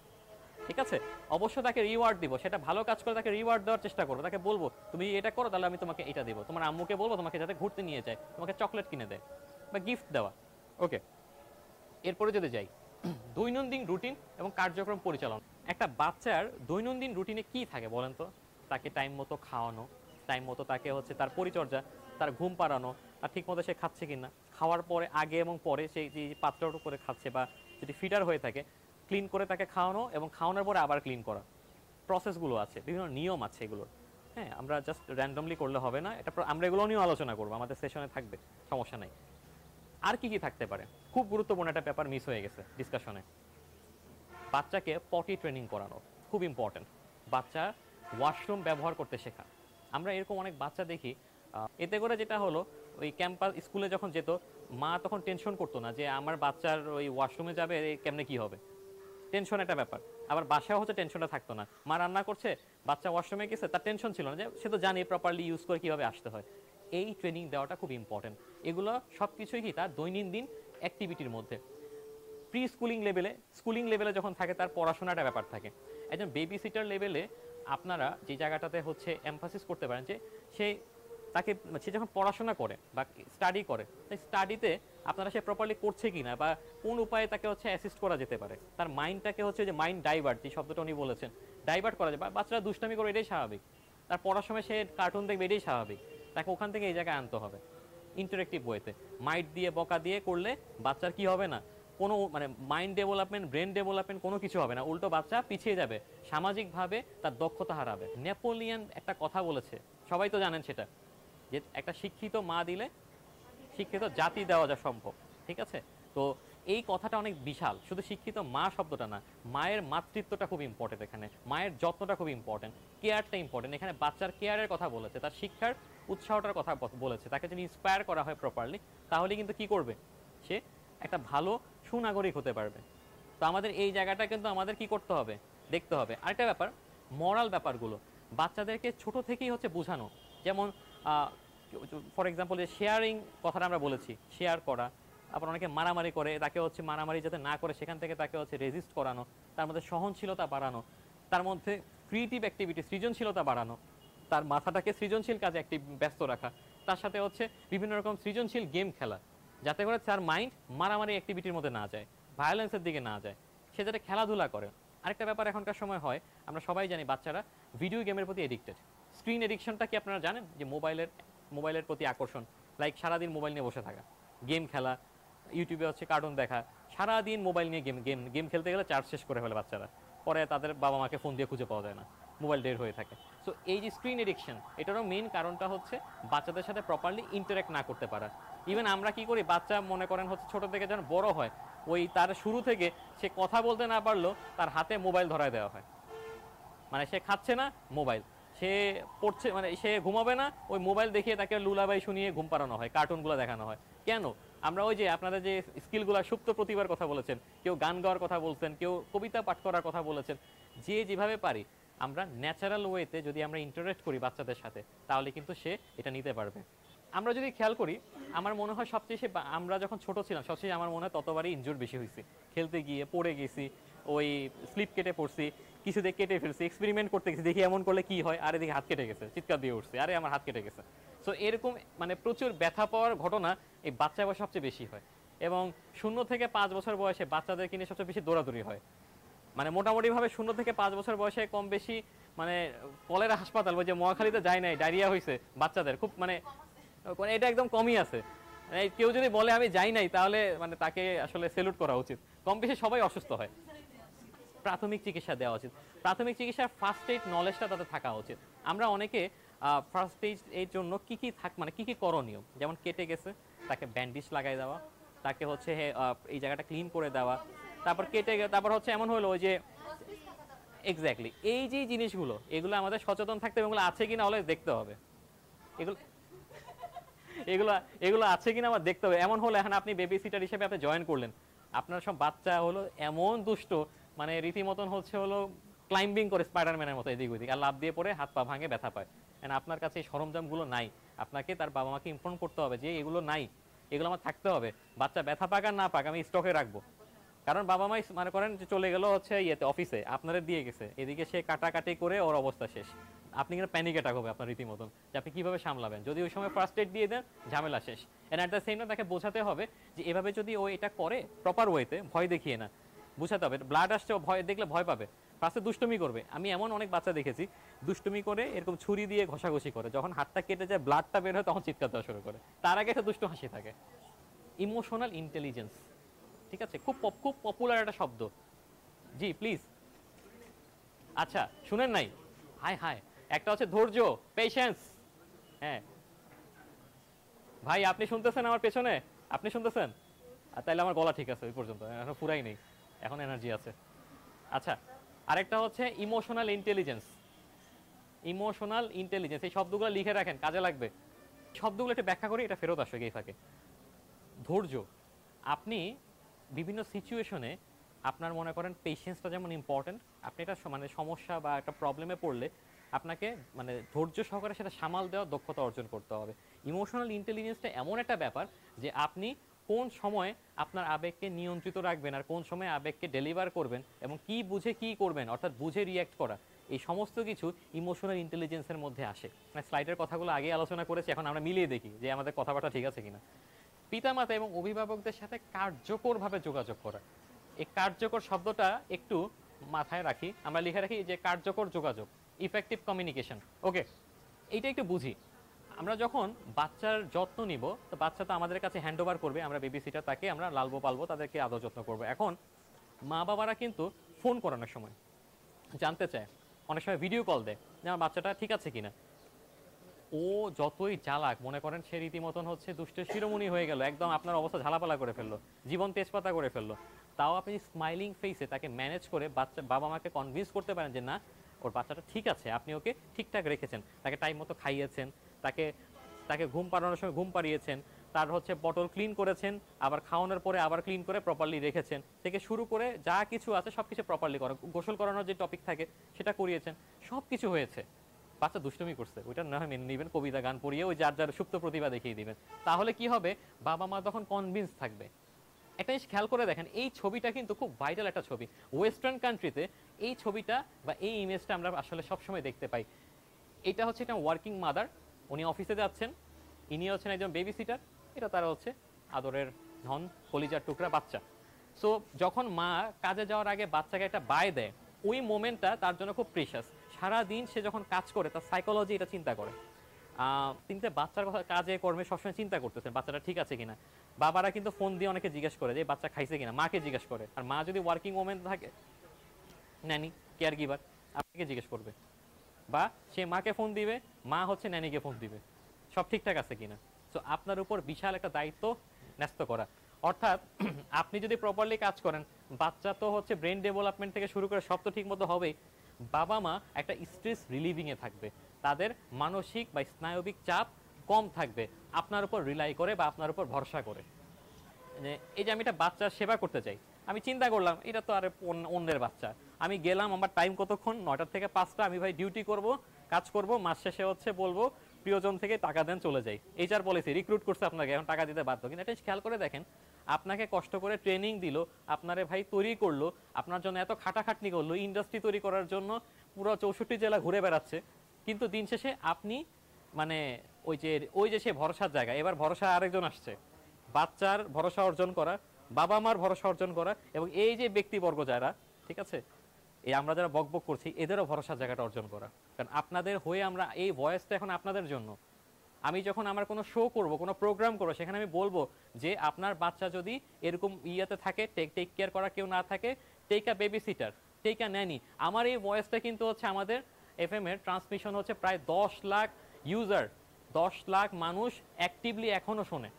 ঠিক আছে, অবশ্যই তাকে রিওয়ার্ড দিব, সেটা ভালো কাজ করে তাকে রিওয়ার্ড দেওয়ার চেষ্টা করবো, তাকে বলবো তুমি এটা করো তাহলে আমি তোমাকে এটা দেবো, তোমার আম্মুকে বলবো তোমাকে যাতে ঘুরতে নিয়ে যায়, তোমাকে চকলেট কিনে দেয় বা গিফট দেওয়া। ওকে, এরপরে যদি যাই, দৈনন্দিন রুটিন এবং কার্যক্রম পরিচালনা। একটা বাচ্চার দৈনন্দিন রুটিনে কি থাকে বলেন তো? তাকে টাইম মতো খাওয়ানো, টাইম মতো তাকে হচ্ছে তার পরিচর্যা, তার ঘুম পাড়ানো, আর ঠিক মতো সে খাচ্ছে কিনা, খাওয়ার পরে আগে এবং পরে সেই যে পাত্রটা করে খাচ্ছে, বা যদি ফিডার হয়ে থাকে ক্লিন করে তাকে খাওয়ানো, এবং খাওয়ানোর পরে আবার ক্লিন করা। প্রসেসগুলো আছে, বিভিন্ন নিয়ম আছে এগুলোর। হ্যাঁ, আমরা জাস্ট র্যান্ডমলি করলে হবে না, এটা আমরা এগুলো নিয়েও আলোচনা করবো, আমাদের সেশনে থাকবে, সমস্যা নাই। আর কি কি থাকতে পারে, খুব গুরুত্বপূর্ণ একটা ব্যাপার মিস হয়ে গেছে ডিসকাশনে, বাচ্চাকে পটি ট্রেনিং করানো খুব ইম্পর্টেন্ট। বাচ্চা ওয়াশরুম ব্যবহার করতে শেখা। আমরা এরকম অনেক বাচ্চা দেখি, এতে করে যেটা হলো ওই ক্যাম্পাস স্কুলে যখন যেত, মা তখন টেনশন করতো না যে আমার বাচ্চার ওই ওয়াশরুমে যাবে কেমনে কি হবে, টেনশন একটা ব্যাপার। আবার বাসায় হচ্ছে টেনশনটা থাকতো না, মা রান্না করছে বাচ্চা ওয়াশরুমে গেছে, তার টেনশন ছিল না, যে সে তো জানি প্রপারলি ইউজ করে কিভাবে আসতে হয়। এই ট্রেনিং দেওয়াটা খুব ইম্পর্টেন্ট। এগুলো সব কিছুই কি তার দৈনন্দিন অ্যাক্টিভিটির মধ্যে। প্রি স্কুলিং লেভেলে যখন থাকে তার পড়াশোনাটা ব্যাপার থাকে। একজন বেবি সিটার লেভেলে আপনারা যে জায়গাটাতে হচ্ছে এমফাসিস করতে পারেন যে সে সে যখন পড়াশোনা করে বা স্টাডি করে, সেই স্টাডিতে আপনারা সে প্রপারলি করছে কিনা বা কোন উপায়ে তাকে হচ্ছে অ্যাসিস্ট করা যেতে পারে, তার মাইন্ডটাকে হচ্ছে যে মাইন্ড ডাইভার্ট, যে শব্দটা উনি বলেছেন, ডাইভার্ট করা যায়। বাচ্চারা দুষ্টামি করে, এটাই স্বাভাবিক। তার পড়ার সময় সে কার্টুন দেখবে, এটাই স্বাভাবিক। তাকে ওখান থেকে এই জায়গায় আনতে হবে ইন্টারেক্টিভ ওয়েতে। মাইট দিয়ে বকা দিয়ে করলে বাচ্চার কি হবে না, কোনো মানে মাইন্ড ডেভেলপমেন্ট, ব্রেন ডেভেলপমেন্ট কোনো কিছু হবে না, উল্টো বাচ্চা পিছিয়ে যাবে, সামাজিকভাবে তার দক্ষতা হারাবে। নেপোলিয়ান একটা কথা বলেছে, সবাই তো জানেন সেটা, যে একটা শিক্ষিত মা দিলে শিক্ষিত জাতি দেওয়া যা সম্ভব। ঠিক আছে, তো এই কথাটা অনেক বিশাল। শুধু শিক্ষিত মা শব্দটা না, মায়ের মাতৃত্বটা খুব ইম্পর্টেন্ট এখানে, মায়ের যত্নটা খুব ইম্পর্টেন্ট, কেয়ারটা ইম্পর্টেন্ট। এখানে বাচ্চার কেয়ারের কথা বলেছে, তার শিক্ষার উৎসাহটার কথা বলেছে। তাকে যদি ইন্সপায়ার করা হয় প্রপারলি, তাহলে কিন্তু কি করবে, সে একটা ভালো সুনাগরিক হতে পারবে। তো আমাদের এই জায়গাটা কিন্তু আমাদের কি করতে হবে, দেখতে হবে। আরেকটা ব্যাপার, মরাল ব্যাপারগুলো বাচ্চাদেরকে ছোট থেকেই হচ্ছে বোঝানো। যেমন ফর এক্সাম্পল যে শেয়ারিং কথাটা আমরা বলেছি, শেয়ার করা। আবার অনেকে মারামারি করে, তাকে হচ্ছে মারামারি যাতে না করে সেখান থেকে তাকে হচ্ছে রেজিস্ট করানো, তার মধ্যে সহনশীলতা বাড়ানো, তার মধ্যে ক্রিয়েটিভ অ্যাক্টিভিটি, সৃজনশীলতা বাড়ানো, তার মাথাটাকে সৃজনশীল কাজে ব্যস্ত রাখা, তার সাথে হচ্ছে বিভিন্ন রকম সৃজনশীল গেম খেলা, যাতে করে তার মাইন্ড মারামারি অ্যাক্টিভিটির মধ্যে না যায়, ভায়োলেন্সের দিকে না যায়, সে যাতে খেলাধুলা করে। আরেকটা ব্যাপার এখনকার সময় হয়, আমরা সবাই জানি বাচ্চারা ভিডিও গেমের প্রতি এডিক্টেড। স্ক্রিন এডিকশনটা কি আপনারা জানেন, যে মোবাইলের প্রতি আকর্ষণ, লাইক সারাদিন মোবাইল নিয়ে বসে থাকা, গেম খেলা, ইউটিউবে হচ্ছে কার্টুন দেখা, সারাদিন মোবাইল নিয়ে গেম খেলতে গেলে চার্জ শেষ করে ফেলে বাচ্চারা, পরে তাদের বাবা মাকে ফোন দিয়ে খুঁজে পাওয়া যায় না, মোবাইল ডের হয়ে থাকে। সো এই যে স্ক্রিন এডিকশন, এটারও মেইন কারণটা হচ্ছে বাচ্চাদের সাথে প্রপারলি ইন্টারেক্ট না করতে পারা। ইভেন আমরা কি করি, বাচ্চা মনে করেন হচ্ছে ছোট থেকে যখন বড় হয়, ওই তার শুরু থেকে সে কথা বলতে না পারলেও তার হাতে মোবাইল ধরায় দেওয়া হয়। মানে সে খাচ্ছে না, মোবাইল, সে পড়ছে মানে সে ঘুমাবে না, ওই মোবাইল দেখিয়ে তাকে লুলাবাই শুনিয়ে ঘুম পাড়ানো হয়, কার্টুনগুলো দেখানো হয়। কেন? আমরা ওই যে আপনারা যে স্কিলগুলো, সুপ্ত প্রতিভার কথা বলেছেন, কেউ গান গাওয়ার কথা বলছেন, কেউ কবিতা পাঠ করার কথা বলেছেন, যে যেভাবে পারি আমরা ন্যাচারাল ওয়েতে যদি আমরা ইন্টারেক্ট করি বাচ্চাদের সাথে, তাহলে কিন্তু সে এটা নিতে পারবে। আমরা যদি খেয়াল করি, আমার মনে হয় সবচেয়ে আমরা যখন ছোট ছিলাম সবচেয়ে আমার মনে হয় ততবারই ইনজুর বেশি হয়েছি, খেলতে গিয়ে পড়ে গেছি, ওই স্লিপ কেটে পড়ছি, কিছু দিয়ে কেটে ফেলছি, এক্সপেরিমেন্ট করতে গেছি, দেখি এমন করলে কি হয়, আরে দেখি হাত কেটে গেছে, চিৎকার দিয়ে উঠছে, আরে আমার হাত কেটে গেছে। সো এরকম মানে প্রচুর ব্যথা পাওয়ার ঘটনা এই বাচ্চা বয়সে সবচেয়ে বেশি হয়। এবং 0 থেকে 5 বছর বয়সে বাচ্চাদেরকে নিয়ে সবচেয়ে বেশি দৌড়াদৌড়ি হয়। মানে মোটামুটিভাবে 0 থেকে 5 বছর বয়সে কম বেশি মানে কলেরা হাসপাতাল, ওই যে মহাখালীতে যায় নাই, ডায়রিয়া হয়েছে বাচ্চাদের খুব, মানে এটা একদম কমই আছে। কেউ যদি বলে আমি যাই নাই, তাহলে মানে তাকে আসলে সেলুট করা উচিত। কম বেশি সবাই অসুস্থ হয়। প্রাথমিক চিকিৎসা দেওয়া উচিত, প্রাথমিক চিকিৎসার ফার্স্ট এইড নলেজটা তাদের থাকা উচিত। আমরা অনেকে ফার্স্ট এইড এর জন্য কি কি মানে কি কি করণীয়, যেমন কেটে গেছে তাকে ব্যান্ডেজ লাগাই দেওয়া, তাকে হচ্ছে এই জায়গাটা ক্লিন করে দেওয়া, তারপর তারপর হচ্ছে এমন হলো ওই যে এক্স্যাক্টলি এই যে জিনিসগুলো, এগুলো আমাদের সচেতন থাকতে হবে, এগুলো আছে কিনা অলওয়েজ দেখতে হবে, এগুলো এগুলো এগুলো আছে কিনা আমার দেখতে হবে। এমন হলো এখন আপনি বেবি সিটার হিসেবে আপনি জয়েন করলেন, আপনার সব বাচ্চা হলো এমন দুষ্ট, মানে রীতিমতন হচ্ছে হলো ক্লাইম্বিং করে স্পাইডারম্যানের মতো এদিক ওদিক, আর লাফ দিয়ে পড়ে হাত পা ভাঙে ব্যথা পায়। এন্ড আপনার কাছে এই সরঞ্জামগুলো নাই, আপনাকে তার বাবা মাকে ইনফর্ম করতে হবে যে এগুলো নাই, এগুলো আমার থাকতে হবে, বাচ্চা ব্যথা পাক আর না পাক আমি স্টকে রাখবো। কারণ বাবা মাই মনে করেন যে চলে গেল হচ্ছে ইয়েতে অফিসে, আপনারা দিয়ে গেছে, এদিকে সে কাটাকাটি করে ওর অবস্থা শেষ, আপনি কিন্তু প্যানিক অ্যাটাক হবে আপনার রীতিমতন, যে আপনি কিভাবে সামলাবেন। যদি ওই সময় ফার্স্ট এড দিয়ে দেন, ঝামেলা শেষ। And at the same time তাকে বোঝাতে হবে যে এভাবে যদি ও এটা করে প্রপার ওয়েতে, ভয় দেখিয়ে না, বোঝাতে হবে। ব্লাড আসছে, ভয় দেখলে ভয় পাবে, ফার্স্টে দুষ্টুমি করবে। আমি এমন অনেক বাচ্চা দেখেছি দুষ্টুমি করে এরকম ছুরি দিয়ে ঘষাঘষি করে, যখন হাতটা কেটে যায় ব্লাডটা বের হয় তখন চিৎকার দেওয়া শুরু করে, তার আগে একটা দুষ্টু হাসি থাকে। ইমোশনাল ইন্টেলিজেন্স, ঠিক আছে, খুব খুব পপুলার একটা শব্দ। জি প্লিজ। আচ্ছা শুনেন নাই, হায় হায়, একটা হচ্ছে ধৈর্য, পেশেন্স। হ্যাঁ ভাই আপনি শুনতেছেন আমার পেছনে? আপনি শুনতেছেন? তাইলে আমার গলা ঠিক আছে, ওই পর্যন্ত এখন পুরাই নেই, এখন এনার্জি আছে। আচ্ছা, আরেকটা হচ্ছে ইমোশনাল ইন্টেলিজেন্স। ইমোশনাল ইন্টেলিজেন্স, এই শব্দগুলো লিখে রাখেন, কাজে লাগবে। শব্দগুলো একটু ব্যাখ্যা করি, এটা ফেরত আসবে এই ফাঁকে। ধৈর্য, আপনি বিভিন্ন সিচুয়েশনে আপনার মনে করেন পেশেন্সটা যেমন ইম্পর্টেন্ট, আপনি এটা মানে সমস্যা বা একটা প্রবলেমে পড়লে আপনাকে মানে ধৈর্য সহকারে সেটা সামাল দেওয়ার দক্ষতা অর্জন করতে হবে। ইমোশনাল ইন্টেলিজেন্সটা এমন একটা ব্যাপার যে আপনি কোন সময় আপনার আবেগকে নিয়ন্ত্রিত রাখবেন আর কোন সময় আবেগকে ডেলিভার করবেন এবং কি বুঝে কি করবেন, অর্থাৎ বুঝে রিয়্যাক্ট করা, এই সমস্ত কিছু ইমোশনাল ইন্টেলিজেন্সের মধ্যে আসে। মানে স্লাইডের কথাগুলো আগে আলোচনা করেছি, এখন আমরা মিলিয়ে দেখি যে আমাদের কথাবার্তা ঠিক আছে কিনা। পিতামাতা এবং অভিভাবকদের সাথে কার্যকরভাবে যোগাযোগ করা, এই কার্যকর শব্দটা একটু মাথায় রাখি, আমরা লিখে রাখি যে কার্যকর যোগাযোগ, ইফেক্টিভ কমিউনিকেশন। ওকে, এইটা একটু বুঝি। আমরা যখন বাচ্চার যত্ন নিব, তো বাচ্চা তো আমাদের কাছে হ্যান্ড ওভার করবে, আমরা বেবি সিটার, তাকে আমরা লালবো পালবো, তাদেরকে আদর যত্ন করবো। এখন মা বাবারা কিন্তু ফোন করানোর সময় জানতে চায়, অনেক সময় ভিডিও কল দেয় যে আমার বাচ্চাটা ঠিক আছে কিনা। ও যতই জ্বালাক, মনে করেন সে রীতিমতন হচ্ছে দুষ্টের শিরোমণি হয়ে গেল, একদম আপনার অবস্থা ঝালাপালা করে ফেললো, জীবন তেজপাতা করে ফেললো, তাও আপনি স্মাইলিং ফেসে তাকে ম্যানেজ করে বাচ্চা বাবা মাকে কনভিন্স করতে পারেন যে না, ওর বাচ্চাটা ঠিক আছে, আপনি ওকে ঠিকঠাক রেখেছেন, তাকে টাইম মতো খাইয়েছেন, তাকে তাকে ঘুম পাড়ানোর সময় ঘুম পাড়িয়েছেন, তার হচ্ছে বটল ক্লিন করেছেন, আবার খাওয়ানোর পরে আবার ক্লিন করে প্রপারলি রেখেছেন, থেকে শুরু করে যা কিছু আছে সব কিছু প্রপারলি করা, গোসল করানোর যে টপিক থাকে সেটা করিয়েছেন, সব কিছু হয়েছে। বাচ্চা দুষ্টুমি করছে, ওইটা না হয় মেনে নেবেন, কবিতা গান পড়িয়ে ওই যার যার সুপ্ত প্রতিভা দেখিয়ে দিবেন, তাহলে কি হবে, বাবা মা তখন কনভিন্স থাকবে। একটা জিনিস খেয়াল করে দেখেন, এই ছবিটা কিন্তু খুব ভাইটাল একটা ছবি। ওয়েস্টার্ন কান্ট্রিতে এই ছবিটা বা এই ইমেজটা আমরা আসলে সবসময় দেখতে পাই। এটা হচ্ছে একটা ওয়ার্কিং মাদার, উনি অফিসে যাচ্ছেন, ইনি হচ্ছেন একজন বেবি সিটার, এটা তারা হচ্ছে আদরের ধন, কলিজার টুকরা বাচ্চা। সো যখন মা কাজে যাওয়ার আগে বাচ্চাকে একটা বাই দেয়, ওই মোমেন্টটা তার জন্য খুব প্রিশাস। সারাদিন সে যখন কাজ করে তার সাইকোলজি এটা চিন্তা করে, তিনি তো বাচ্চার কথা কাজে কর্মে সবসময় চিন্তা করতেছেন বাচ্চাটা ঠিক আছে কিনা। বাবারা কিন্তু ফোন দিয়ে অনেকে জিজ্ঞেস করে যে বাচ্চা খাইছে কিনা, মাকে জিজ্ঞেস করে, আর মা যদি ওয়ার্কিং ওমেন থাকে, ন্যানি কেয়ার গিভার, আপনাকে জিজ্ঞেস করবে, বা সে মাকে ফোন দিবে, মা হচ্ছে ন্যানিকে ফোন দিবে সব ঠিকঠাক আছে কিনা। সো আপনার উপর বিশাল একটা দায়িত্ব ন্যস্ত করা। অর্থাৎ আপনি যদি প্রপারলি কাজ করেন, বাচ্চা তো হচ্ছে ব্রেন ডেভেলপমেন্ট থেকে শুরু করে সব তো ঠিক মতো হবেই, বাবা মা একটা স্ট্রেস রিলিভিংয়ে থাকবে, তাদের মানসিক বা স্নায়বিক চাপ কম থাকবে আপনার উপর রিলাই করে বা আপনার উপর ভরসা করে। এই যে আমি একটা বাচ্চার সেবা করতে চাই, আমি চিন্তা করলাম এটা তো আর অন্যের বাচ্চা, আমি গেলাম, আমার টাইম কতক্ষণ, 9টা থেকে 5টা, আমি ভাই ডিউটি করব, কাজ করব, মাস শেষে হচ্ছে বলবো প্রিয়জন থেকে টাকা দেন চলে যাই। এইচআর পলিসি রিক্রুট করছে আপনাকে, এখন টাকা দিতে বাধ্য। কিন্তু এটা খেয়াল করে দেখেন, আপনাকে কষ্ট করে ট্রেনিং দিল, আপনারে ভাই তৈরি করলো, আপনার জন্য এত খাটাখাটনি করলো, ইন্ডাস্ট্রি তৈরি করার জন্য পুরো 64 জেলা ঘুরে বেড়াচ্ছে, কিন্তু দিন শেষে আপনি মানে ওই যে সে ভরসার জায়গা, এবার ভরসা আরেকজন আসছে, বাচ্চার ভরসা অর্জন করা, বাবা মার ভরসা অর্জন করা, এবং এই যে ব্যক্তিবর্গ যারা, ঠিক আছে, এই আমরা যারা বকবক করছি এদেরও ভরসার জায়গাটা অর্জন করা। কারণ আপনাদের হয়ে আমরা, এই ভয়েসটা এখন আপনাদের জন্য। আমি যখন আমার কোনো শো করব, কোনো প্রোগ্রাম করবো, সেখানে আমি বলবো যে আপনার বাচ্চা যদি এরকম ইয়াতে থাকে, টেক কেয়ার করা কেউ না থাকে, take a baby sitter, take a nanny. আমার এই ভয়েসটা কিন্তু হচ্ছে আমাদের এফএম এর ট্রান্সমিশন হচ্ছে প্রায় 10 লাখ ইউজার, 10 লাখ মানুষ অ্যাক্টিভলি এখনো শোনে,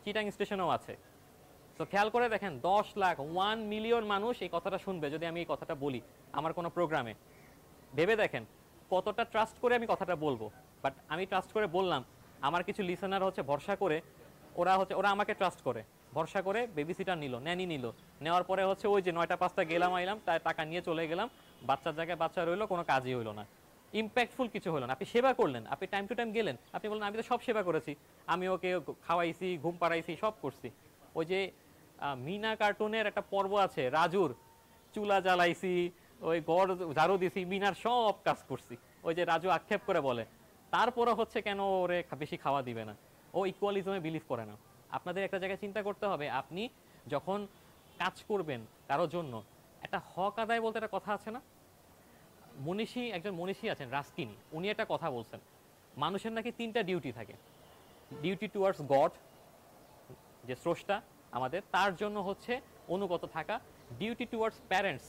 চিটাং স্টেশনেও আছে। তো খেয়াল করে দেখেন, 10 লাখ, 1 মিলিয়ন মানুষ এই কথাটা শুনবে যদি আমি এই কথাটা বলি আমার কোনো প্রোগ্রামে। ভেবে দেখেন কতটা ট্রাস্ট করে আমি কথাটা বলবো। বাট আমি ট্রাস্ট করে বললাম, আমার কিছু লিসেনার হচ্ছে ভরসা করে, ওরা আমাকে ট্রাস্ট করে, ভরসা করে বেবি সিটার নিল, ন্যানি নিল, নেওয়ার পরে হচ্ছে ওই যে 9টা 5টা গেলাম আইলাম, তাই টাকা নিয়ে চলে গেলাম, বাচ্চার জায়গায় বাচ্চা রইলো, কোনো কাজই হইলো না, ইম্প্যাক্টফুল কিছু হলো না। আপনি সেবা করলেন, আপনি টাইম টু টাইম গেলেন, আপনি বললেন আমি তো সব সেবা করেছি, আমি ওকে খাওয়াইছি, ঘুম পাড়াইছি, সব করছি। ওই যে মিনা কার্টুনের একটা পর্ব আছে, রাজুর, চুলা জ্বালাইছি, ওই গড় ঝাড়ু দিছি, মিনার সব কাজ করছি, ওই যে রাজু আক্ষেপ করে বলে, তারপরে হচ্ছে কেন ওরে বেশি খাওয়া দিবে না, ও ইকুয়ালিজমে বিলিভ করে না। আপনাদের একটা জায়গায় চিন্তা করতে হবে, আপনি যখন কাজ করবেন কারোর জন্য, একটা হক আদায় বলতে একটা কথা আছে না, একজন মনীষী আছেন রাস্কিনি, উনি একটা কথা বলছেন, মানুষের নাকি 3টা ডিউটি থাকে। ডিউটি টুয়ার্ডস গড, যে স্রষ্টা আমাদের, তার জন্য হচ্ছে অনুগত থাকা। Duty towards parents,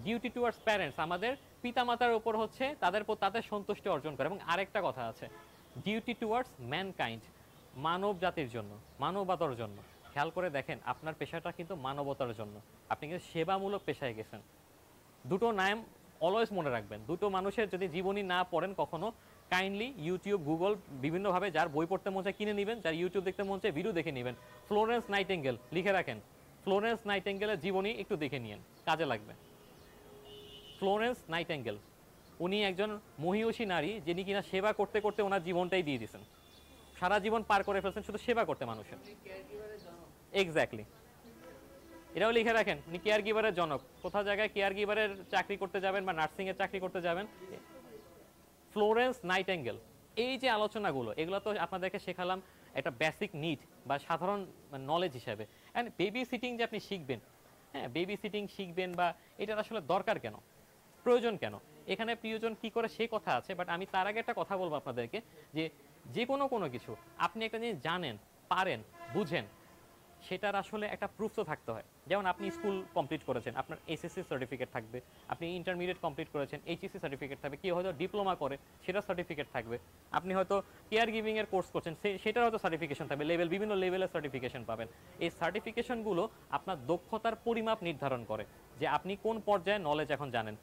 duty towards parents, আমাদের পিতামাতার উপর হচ্ছে তাদের সন্তুষ্টি অর্জন করে। এবং আরেকটা কথা আছে, ডিউটি টুয়ার্ডস ম্যানকাইন্ড, মানব জাতির জন্য, মানবতার জন্য। খেয়াল করে দেখেন আপনার পেশাটা কিন্তু মানবতার জন্য, আপনি কিন্তু সেবামূলক পেশায় গেছেন। দুটো নাম অলওয়েজ মনে রাখবেন, দুটো মানুষের যদি জীবনী না পড়েন কখনো, কাইন্ডলি ইউটিউব, গুগল বিভিন্নভাবে যার বই পড়তে মন চায় কিনে নেবেন, যার ইউটিউব দেখতে মন চায় ভিডিও দেখে নেবেন। ফ্লোরেন্স নাইটিঙ্গেল লিখে রাখেন, ফ্লোরেন্স নাইটিঙ্গেলের জীবনী একটু দেখে নিন, কাজে লাগবে। ফ্লোরেন্স নাইটিঙ্গেল উনি একজন মহিয়সী নারী, যিনি কিনা সেবা করতে করতে ওনার জীবনটাই দিয়ে দিয়েছেন, সারা জীবন পার করে ফেলছেন শুধু সেবা করতে মানুষের। এক্স্যাক্টলি, এটাও লিখে রাখেন, উনি কেয়ার গিভারের জনক। কোথাও জায়গায় কেয়ার গিভারের চাকরি করতে যাবেন বা নার্সিং এর চাকরি করতে যাবেন, ফ্লোরেন্স নাইটিঙ্গেল। এই যে আলোচনাগুলো, এগুলো তো আপনাদেরকে শেখালাম একটা বেসিক নিড বা সাধারণ নলেজ হিসাবে। অ্যান্ড বেবি সিটিং যে আপনি শিখবেন, হ্যাঁ বেবি সিটিং শিখবেন, বা এটার আসলে দরকার কেন, প্রয়োজন কেন, এখানে প্রিয়জন কি করে সে কথা আছে। বাট আমি তার আগে একটা কথা বলবো আপনাদেরকে, যে যে কোনো কিছু আপনি একটা জিনিস জানেন, পারেন, বুঝেন, সেটার আসলে একটা প্রুফ তো থাকতে হয়। যেমন আপনি স্কুল কমপ্লিট করেছেন, আপনার এসএসসি সার্টিফিকেট থাকবে। আপনি ইন্টারমিডিয়েট কমপ্লিট করেছেন, এইচএসসি সার্টিফিকেট থাকবে। কেউ হয়তো ডিপ্লোমা করে, সেটার সার্টিফিকেট থাকবে। আপনি হয়তো কেয়ার গিভিং এর কোর্স করছেন, সেটার হয়তো সার্টিফিকেশন থাকবে, লেভেল, বিভিন্ন লেভেলের সার্টিফিকেশন পাবেন। এই সার্টিফিকেশনগুলো আপনার দক্ষতার পরিমাপ নির্ধারণ করে, যে আপনি কোন পর্যায়ে নলেজ এখন জানেন।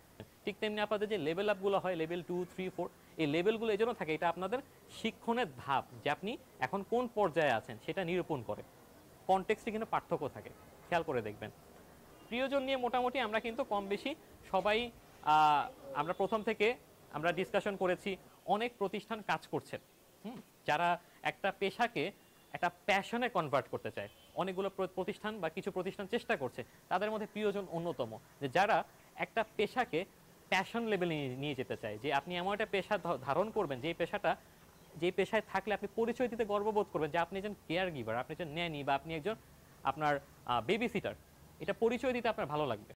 ঠিক তেমনি আপনাদের যে লেভেল আপগুলো হয়, লেভেল 2, 3, 4, এই লেভেলগুলো এই জন্য থাকে, এটা আপনাদের শিক্ষণের ধাপ, যে আপনি এখন কোন পর্যায়ে আছেন সেটা নিরূপণ করে। কনটেক্সটে কিন্তু পার্থক্য থাকে, খেয়াল করে দেখবেন। প্রিয়জন নিয়ে মোটামুটি আমরা কিন্তু কম বেশি সবাই, আমরা প্রথম থেকে আমরা ডিসকাশন করেছি। অনেক প্রতিষ্ঠান কাজ করছে, যারা একটা পেশাকে একটা প্যাশনে কনভার্ট করতে চায়। অনেকগুলো প্রতিষ্ঠান বা কিছু প্রতিষ্ঠান চেষ্টা করছে, তাদের মধ্যে প্রিয়জন অন্যতম, যে যারা একটা পেশাকে প্যাশন লেভেলে নিয়ে যেতে চায়। যে আপনি এমন একটা পেশা ধারণ করবেন, যে পেশায় থাকলে আপনি পরিচয় দিতে গর্ববোধ করবেন, যে আপনি একজন কেয়ার গিভার, আপনি একজন ন্যানি, বা আপনি একজন আপনার বেবি সিটার। এটা পরিচয় দিতে আপনার ভালো লাগবে।